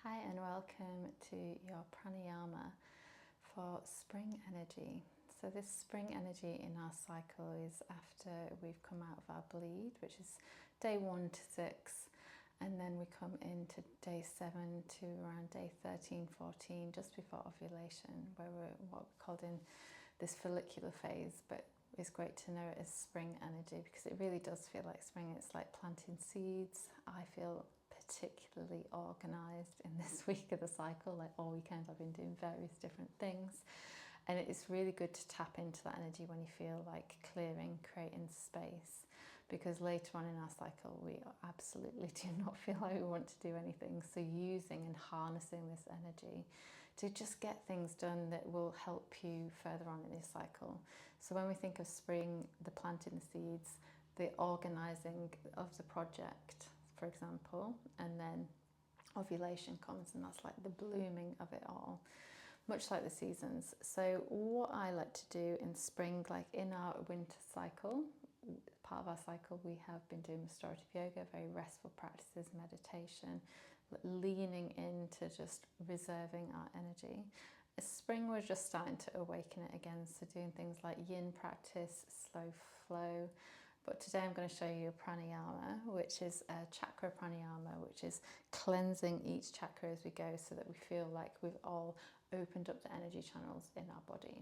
Hi and welcome to your pranayama for spring energy. So this spring energy in our cycle is after we've come out of our bleed, which is day 1 to 6, and then we come into day 7 to around day 13, 14, just before ovulation, where we're what we called in this follicular phase, but it's great to know it as spring energy because it really does feel like spring. It's like planting seeds. I feel particularly organised in this week of the cycle. Like all weekend I've been doing various different things, and it's really good to tap into that energy when you feel like clearing, creating space, because later on in our cycle we absolutely do not feel like we want to do anything. So using and harnessing this energy to just get things done that will help you further on in this cycle. So when we think of spring, the planting the seeds, the organising of the project, for example, and then ovulation comes, and that's like the blooming of it all, much like the seasons. So what I like to do in spring, like in our winter cycle, part of our cycle, we have been doing restorative yoga, very restful practices, meditation, leaning into just reserving our energy. As spring, we're just starting to awaken it again, so doing things like yin practice, slow flow. But today I'm going to show you a pranayama, which is a chakra pranayama, which is cleansing each chakra as we go so that we feel like we've all opened up the energy channels in our body.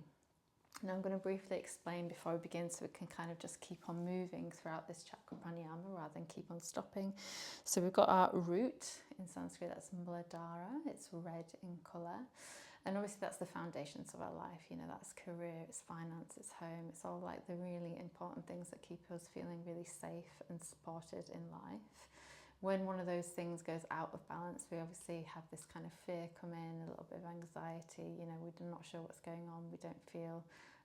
Now I'm going to briefly explain before we begin so we can kind of just keep on moving throughout this chakra pranayama rather than keep on stopping. So we've got our root, in Sanskrit that's Muladhara, it's red in colour, and obviously that's the foundations of our life, you know, that's career, it's finance, it's home, it's all like the really important things that keep us feeling really safe and supported in life. When one of those things goes out of balance, we obviously have this kind of fear come in, a little bit of anxiety, you know, we're not sure what's going on, we don't feel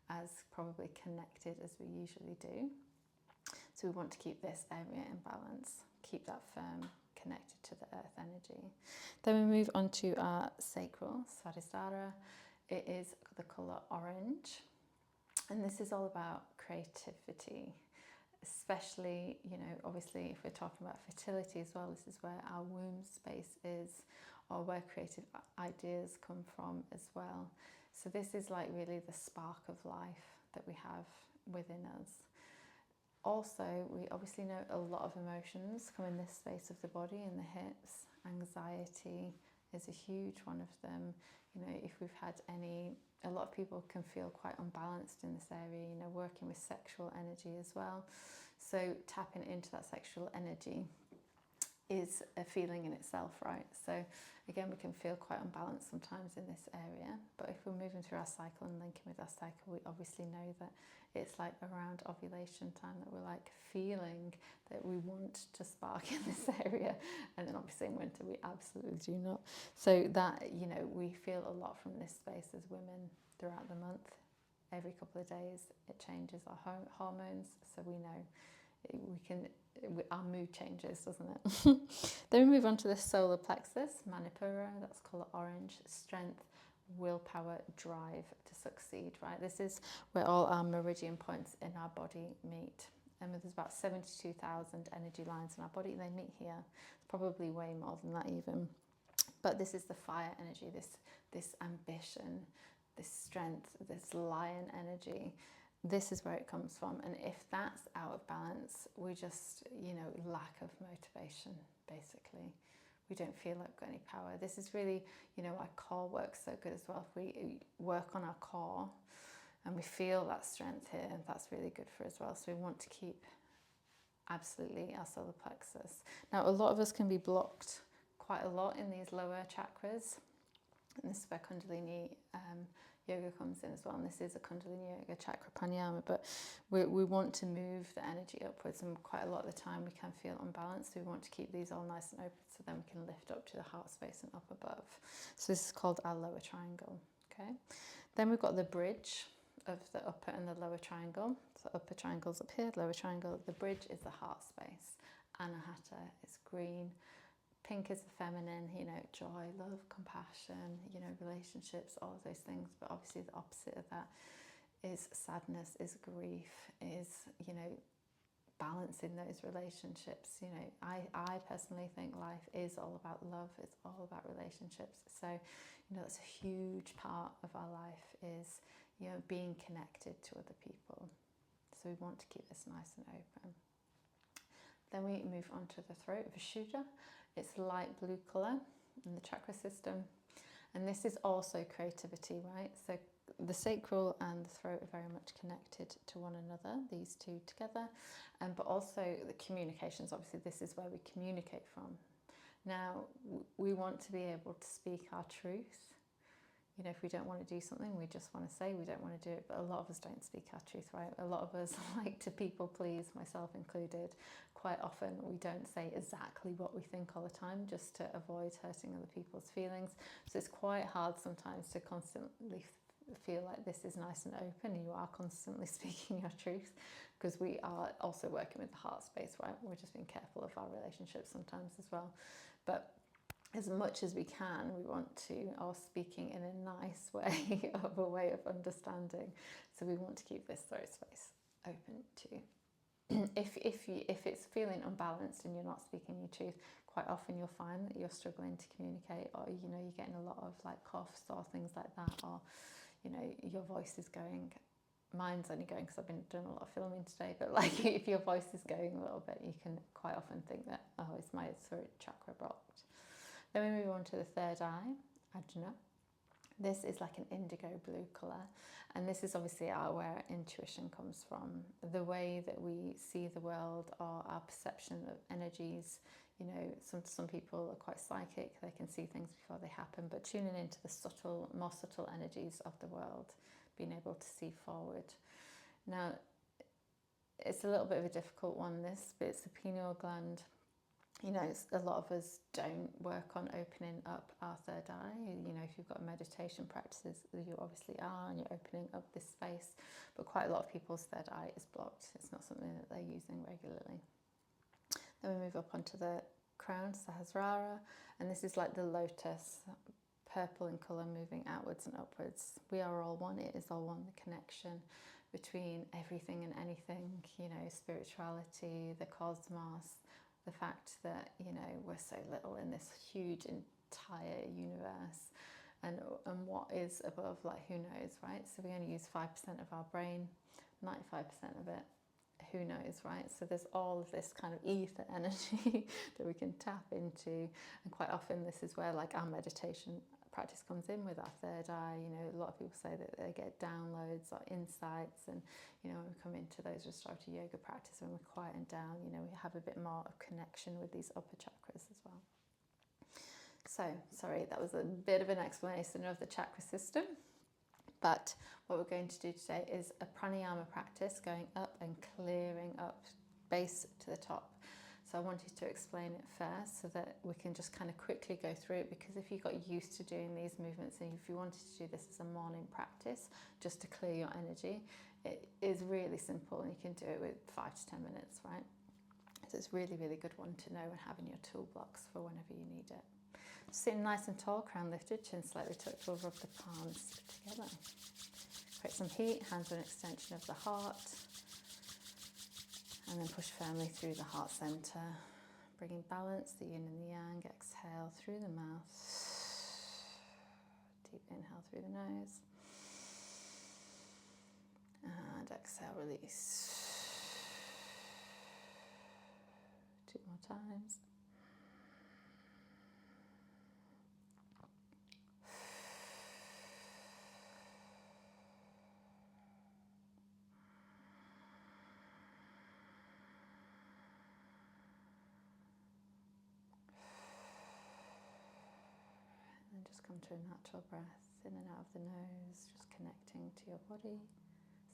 as probably connected as we usually do. So we want to keep this area in balance, keep that firm, connected to the earth energy. Then we move on to our sacral, Svadhisthara. It is the colour orange, and this is all about creativity. Especially, you know, obviously if we're talking about fertility as well, this is where our womb space is, or where creative ideas come from as well. So this is like really the spark of life that we have within us. Also, we obviously know a lot of emotions come in this space of the body, in the hips. Anxiety is a huge one of them. You know, if we've had a lot of people can feel quite unbalanced in this area, you know, working with sexual energy as well. So tapping into that sexual energy is a feeling in itself, right? So again, we can feel quite unbalanced sometimes in this area, but if we're moving through our cycle and linking with our cycle, we obviously know that it's like around ovulation time that we're like feeling that we want to spark in this area, and then obviously in winter we absolutely do not. So that, you know, we feel a lot from this space as women throughout the month. Every couple of days it changes our hormones, so we know our mood changes, doesn't it? Then we move on to the solar plexus, Manipura, that's colour orange, strength, willpower, drive to succeed, right? This is where all our meridian points in our body meet. And there's about 72,000 energy lines in our body, they meet here. It's probably way more than that even. But this is the fire energy, this ambition, this strength, this lion energy. This is where it comes from, and if that's out of balance, we just, you know, lack of motivation, basically. We don't feel like we've got any power. This is really, you know, our core works so good as well. If we work on our core and we feel that strength here, that's really good for us as well. So we want to keep absolutely our solar plexus. Now, a lot of us can be blocked quite a lot in these lower chakras, and this is where Kundalini yoga comes in as well, and this is a Kundalini yoga chakra pranayama, but we want to move the energy upwards, and quite a lot of the time we can feel unbalanced, so we want to keep these all nice and open so then we can lift up to the heart space and up above. So this is called our lower triangle. Okay, then we've got the bridge of the upper and the lower triangle. So upper triangle's up here, lower triangle, the bridge is the heart space. Anahata is green. Pink is the feminine, you know, joy, love, compassion, you know, relationships, all of those things. But obviously the opposite of that is sadness, is grief, is, you know, balancing those relationships. You know, I personally think life is all about love, it's all about relationships. So, you know, that's a huge part of our life is, you know, being connected to other people. So we want to keep this nice and open. Then we move on to the throat, Vishuddha. It's light blue colour in the chakra system. And this is also creativity, right? So the sacral and the throat are very much connected to one another, these two together. But also the communications, obviously this is where we communicate from. Now, we want to be able to speak our truth. You know, if we don't want to do something, we just want to say we don't want to do it. But a lot of us don't speak our truth, right? A lot of us like to people please, myself included. Quite often we don't say exactly what we think all the time, just to avoid hurting other people's feelings. So it's quite hard sometimes to constantly feel like this is nice and open. You are constantly speaking your truth, because we are also working with the heart space, right? We're just being careful of our relationships sometimes as well. But as much as we can, we want to, or speaking in a nice way, of a way of understanding. So we want to keep this throat space open too. If it's feeling unbalanced and you're not speaking your truth, quite often you'll find that you're struggling to communicate, or you know, you're getting a lot of like coughs or things like that, or you know, your voice is going. Mine's only going because I've been doing a lot of filming today, but like if your voice is going a little bit, you can quite often think that, oh, it's my throat chakra blocked. Then we move on to the third eye, Ajna. This is like an indigo blue colour, and this is obviously where intuition comes from. The way that we see the world, or our perception of energies. You know, some people are quite psychic, they can see things before they happen, but tuning into the subtle, more subtle energies of the world, being able to see forward. Now, it's a little bit of a difficult one, this, but it's the pineal gland. You know, a lot of us don't work on opening up our third eye. You know, if you've got meditation practices, you obviously are, and you're opening up this space, but quite a lot of people's third eye is blocked. It's not something that they're using regularly. Then we move up onto the crown, Sahasrara, and this is like the lotus, purple in colour, moving outwards and upwards. We are all one, it is all one, the connection between everything and anything, you know, spirituality, the cosmos, the fact that, you know, we're so little in this huge entire universe, and what is above, like, who knows, right? So we only use 5% of our brain, 95% of it, who knows, right? So there's all of this kind of ether energy that we can tap into, and quite often this is where like our meditation practice comes in with our third eye. You know, a lot of people say that they get downloads or insights, and you know, when we come into those restorative yoga practice, when we quieten down, you know, we have a bit more of connection with these upper chakras as well. So, sorry, that was a bit of an explanation of the chakra system. But what we're going to do today is a pranayama practice, going up and clearing up, base to the top. So I wanted to explain it first so that we can just kind of quickly go through it, because if you got used to doing these movements, and if you wanted to do this as a morning practice just to clear your energy, it is really simple, and you can do it with 5 to 10 minutes, right? So it's really, really good one to know and have in your toolbox for whenever you need it. Sitting nice and tall, crown lifted, chin slightly tucked, we'll rub the palms together. Create some heat, hands on extension of the heart, and then push firmly through the heart centre, bringing balance, the yin and the yang. Exhale through the mouth, deep inhale through the nose, and exhale, release. 2 more times. And just come to a natural breath in and out of the nose, just connecting to your body,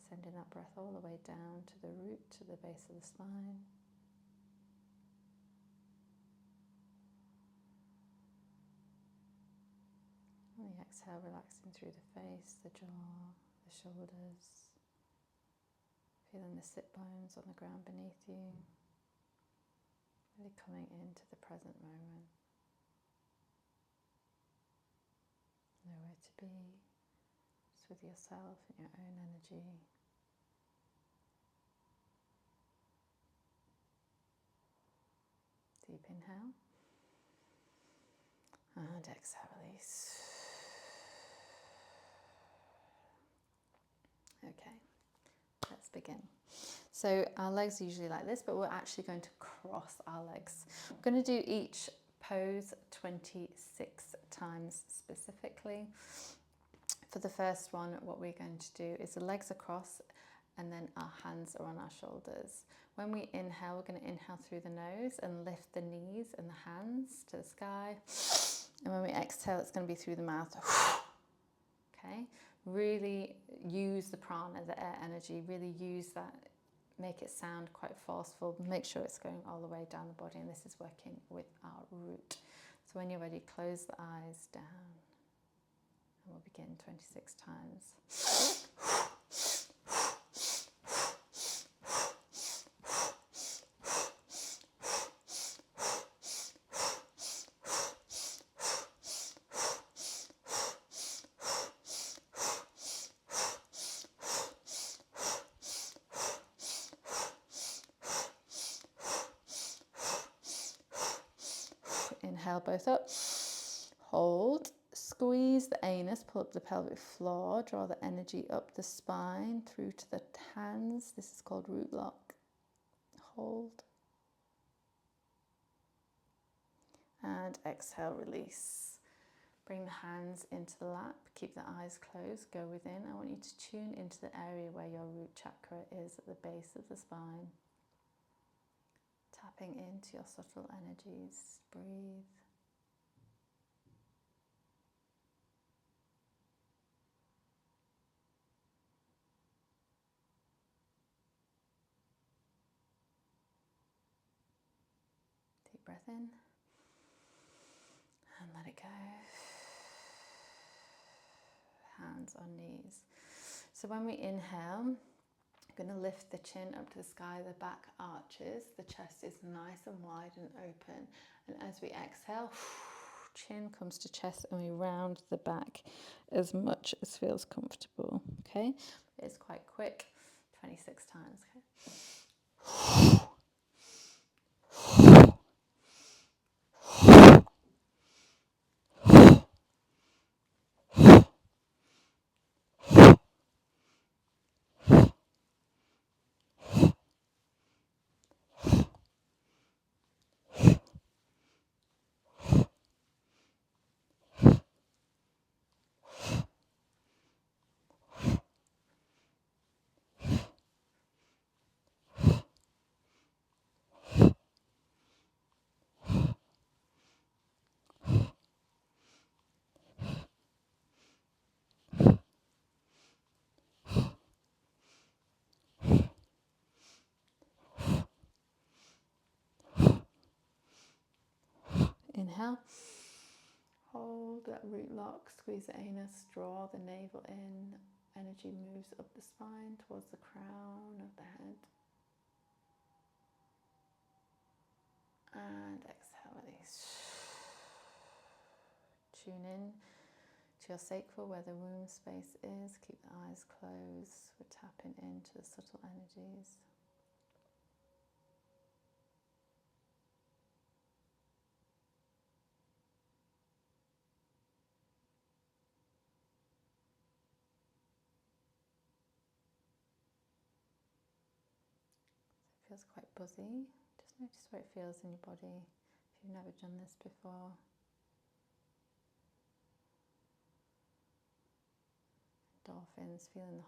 sending that breath all the way down to the root, to the base of the spine. On the exhale, relaxing through the face, the jaw, the shoulders, feeling the sit bones on the ground beneath you, really coming into the present moment. Nowhere to be, just with yourself and your own energy. Inhale. And exhale, release. Okay, let's begin. So our legs are usually like this, but we're actually going to cross our legs. We're going to do each pose 26 times specifically. For the first one, what we're going to do is the legs across and then our hands are on our shoulders. When we inhale, we're going to inhale through the nose and lift the knees and the hands to the sky. And when we exhale, it's going to be through the mouth. Okay, really use the prana, the air energy, really use that, make it sound quite forceful, make sure it's going all the way down the body, and this is working with our root. So when you're ready, close the eyes down, and we'll begin 26 times. Inhale both up, hold, squeeze the anus, pull up the pelvic floor, draw the energy up the spine through to the hands. This is called root lock. Hold. And exhale, release. Bring the hands into the lap, keep the eyes closed, go within. I want you to tune into the area where your root chakra is at the base of the spine. Tapping into your subtle energies. Breathe. Deep breath in and let it go. Hands on knees. So when we inhale, I'm going to lift the chin up to the sky, the back arches, the chest is nice and wide and open. And as we exhale, chin comes to chest and we round the back as much as feels comfortable. Okay, it's quite quick, 26 times. Okay. Inhale, hold that root lock, squeeze the anus, draw the navel in, energy moves up the spine towards the crown of the head. And exhale, release. Tune in to your sacral where the womb space is, keep the eyes closed, we're tapping into the subtle energies. Feels quite buzzy. Just notice where it feels in your body if you've never done this before. Endorphins, feeling the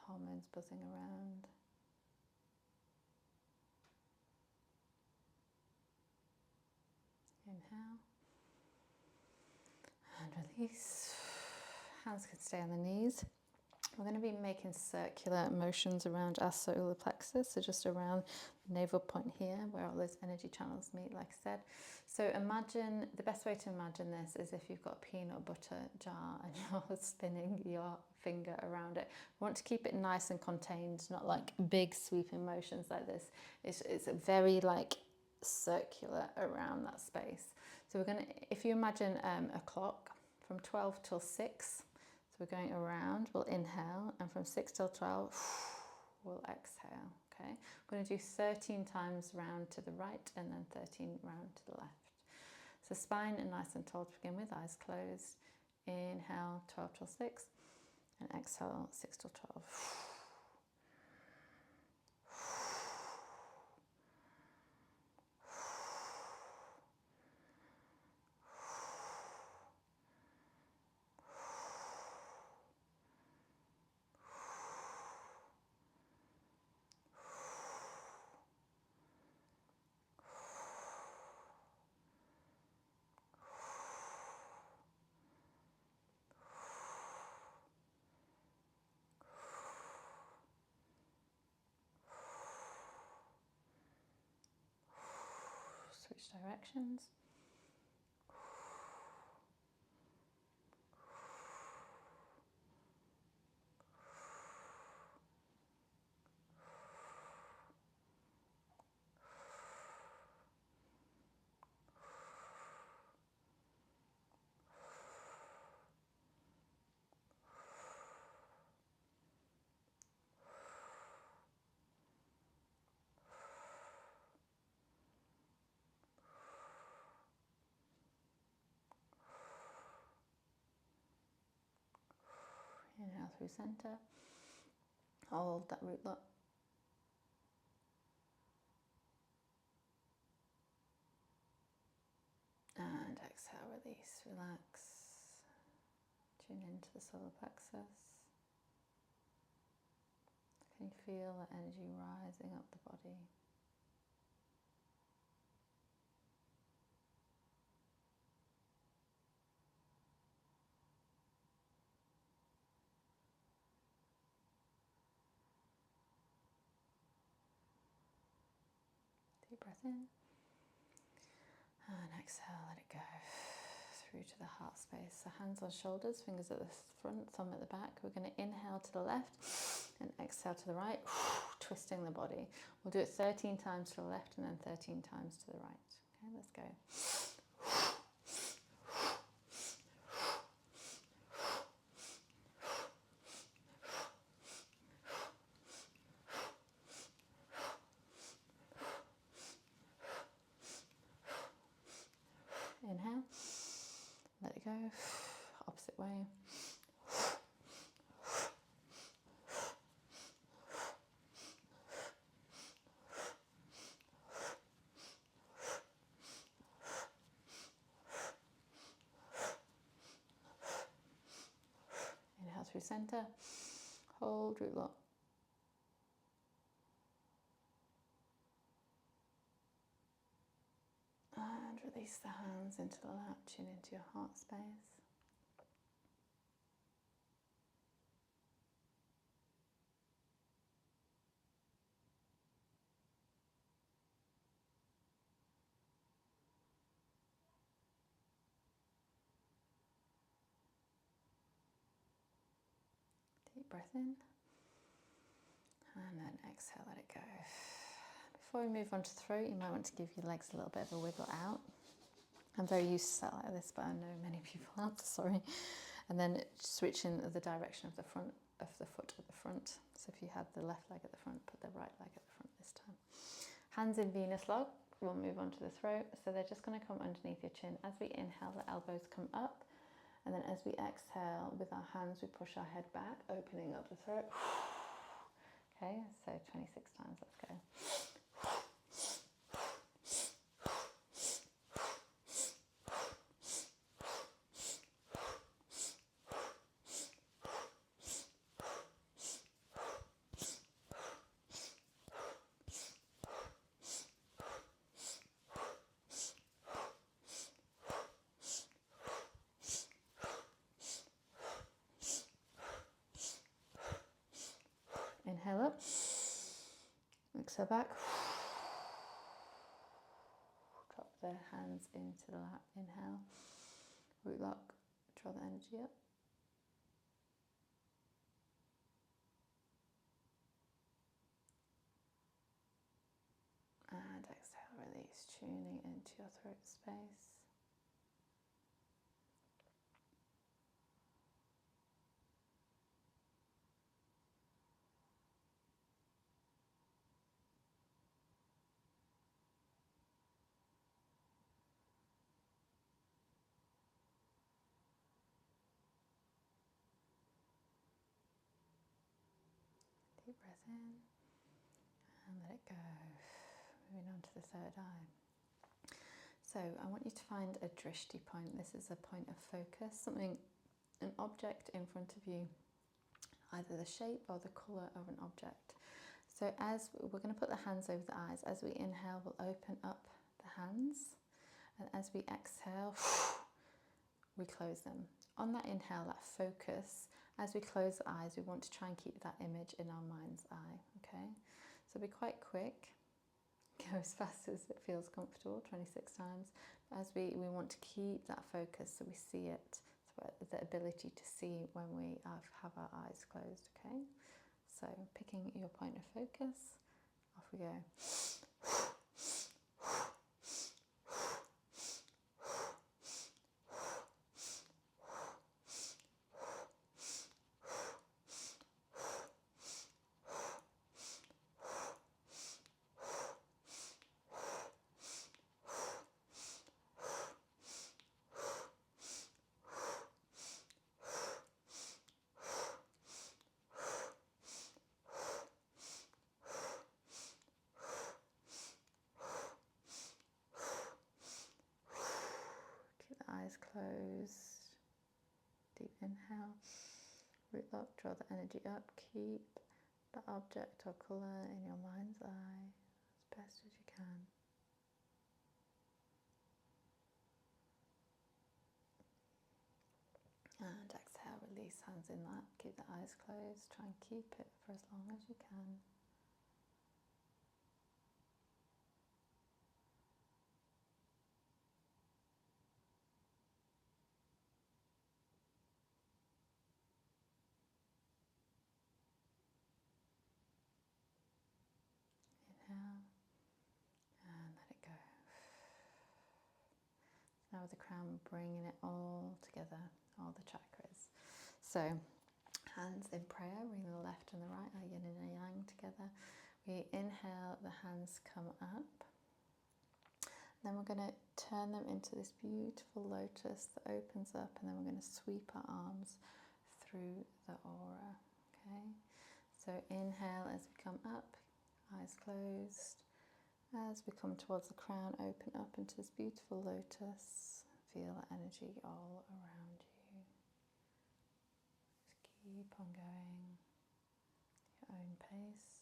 hormones buzzing around. Inhale and release. Hands can stay on the knees. We're going to be making circular motions around our solar plexus, so just around the navel point here where all those energy channels meet, like I said. So imagine, the best way to imagine this is if you've got a peanut butter jar and you're spinning your finger around it. We want to keep it nice and contained, not like big sweeping motions like this. It's a very like circular around that space. So we're going to, if you imagine a clock from 12 till 6, so we're going around, we'll inhale, and from 6 till 12, we'll exhale, okay? We're going to do 13 times round to the right and then 13 round to the left. So spine and nice and tall to begin with, eyes closed. Inhale, 12 till 6, and exhale, 6 till 12. Switch directions. Inhale through center. Hold that root lock. And exhale, release, relax. Tune into the solar plexus. Can you feel the energy rising up the body? Deep breath in. And exhale, let it go through to the heart space. So hands on shoulders, fingers at the front, thumb at the back. We're going to inhale to the left and exhale to the right, twisting the body. We'll do it 13 times to the left and then 13 times to the right. Okay, let's go. Inhale, let it go, opposite way. Inhale through center, hold, root lock. And release the hands into the lap, tune into your heart space. Deep breath in. And then exhale, let it go. Before we move on to the throat, you might want to give your legs a little bit of a wiggle out. I'm very used to sit like this, but I know many people aren't, sorry. And then switch in the direction of the front of the foot at the front. So if you had the left leg at the front, put the right leg at the front this time. Hands in Venus log. We'll move on to the throat. So they're just going to come underneath your chin. As we inhale, the elbows come up. And then as we exhale, with our hands, we push our head back, opening up the throat. Okay, so 26 times, let's go. Inhale up, exhale back, drop the hands into the lap, inhale, root lock, draw the energy up. And exhale, release, tuning into your throat space. in and let it go. Moving on to the third eye. So I want you to find a drishti point. This is a point of focus, something, an object in front of you, either the shape or the colour of an object. So as we're going to put the hands over the eyes, as we inhale, we'll open up the hands, and as we exhale, we close them. On that inhale, that focus, as we close the eyes, we want to try and keep that image in our mind's eye, okay? So be quite quick, go as fast as it feels comfortable, 26 times. As we want to keep that focus so we see it, so the ability to see when we have our eyes closed, okay? So picking your point of focus, off we go. Eyes closed, deep inhale, root lock, draw the energy up, keep the object or colour in your mind's eye as best as you can. And exhale, release, hands in lap, keep the eyes closed, try and keep it for as long as you can. Inhale, and let it go. Now with the crown, bringing it all together, all the chakras. So, hands in prayer, bring the left and the right, our yin and the yang together. We inhale, the hands come up. Then we're going to turn them into this beautiful lotus that opens up, and then we're going to sweep our arms through the aura, okay? So inhale as we come up, eyes closed. As we come towards the crown, open up into this beautiful lotus. Feel that energy all around you. Just keep on going at your own pace.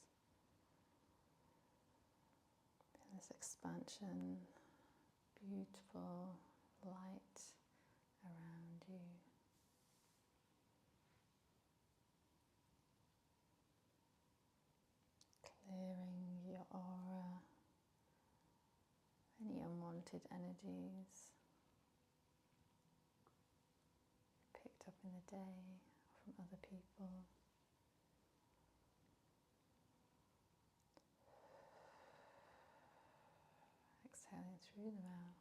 Feel this expansion, beautiful light around you. Clearing your aura, any unwanted energies picked up in the day or from other people. Exhaling through the mouth.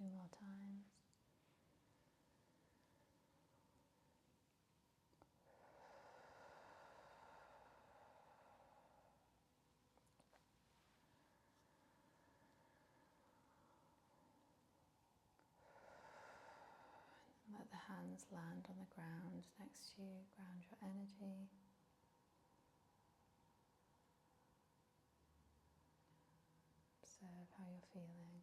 Two more times. Let the hands land on the ground next to you, ground your energy. Observe how you're feeling.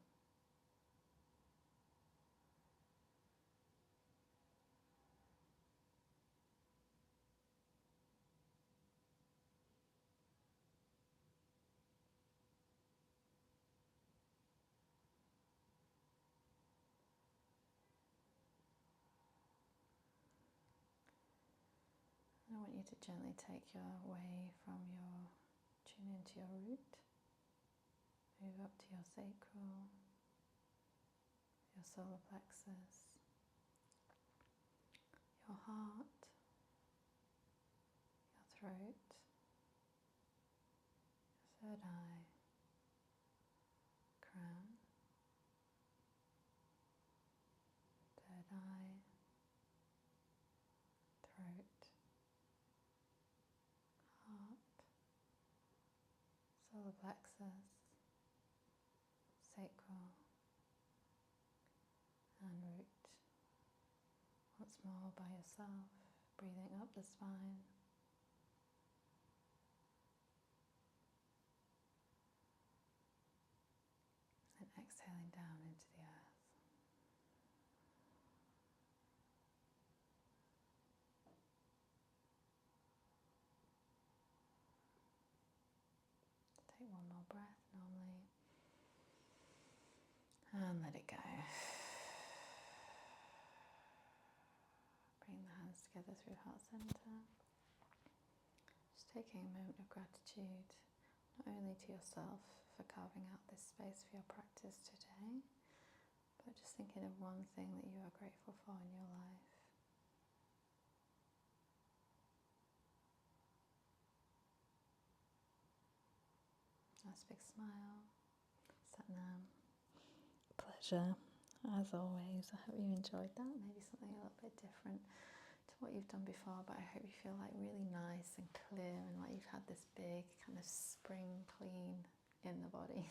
I want you to gently take your way from your, tune into your root, move up to your sacral, your solar plexus, your heart, your throat, your third eye, crown, third eye, throat, heart, solar plexus, sacral, and root. Once more by yourself, breathing up the spine. And exhaling down into the earth. Take one more breath normally. And let it go. Bring the hands together through heart center. Just taking a moment of gratitude, not only to yourself for carving out this space for your practice today, but just thinking of one thing that you are grateful for in your life. Nice big smile. Satnam. Pleasure. As always, I hope you enjoyed that. Maybe something a little bit different to what you've done before, but I hope you feel like really nice and clear and like you've had this big kind of spring clean in the body.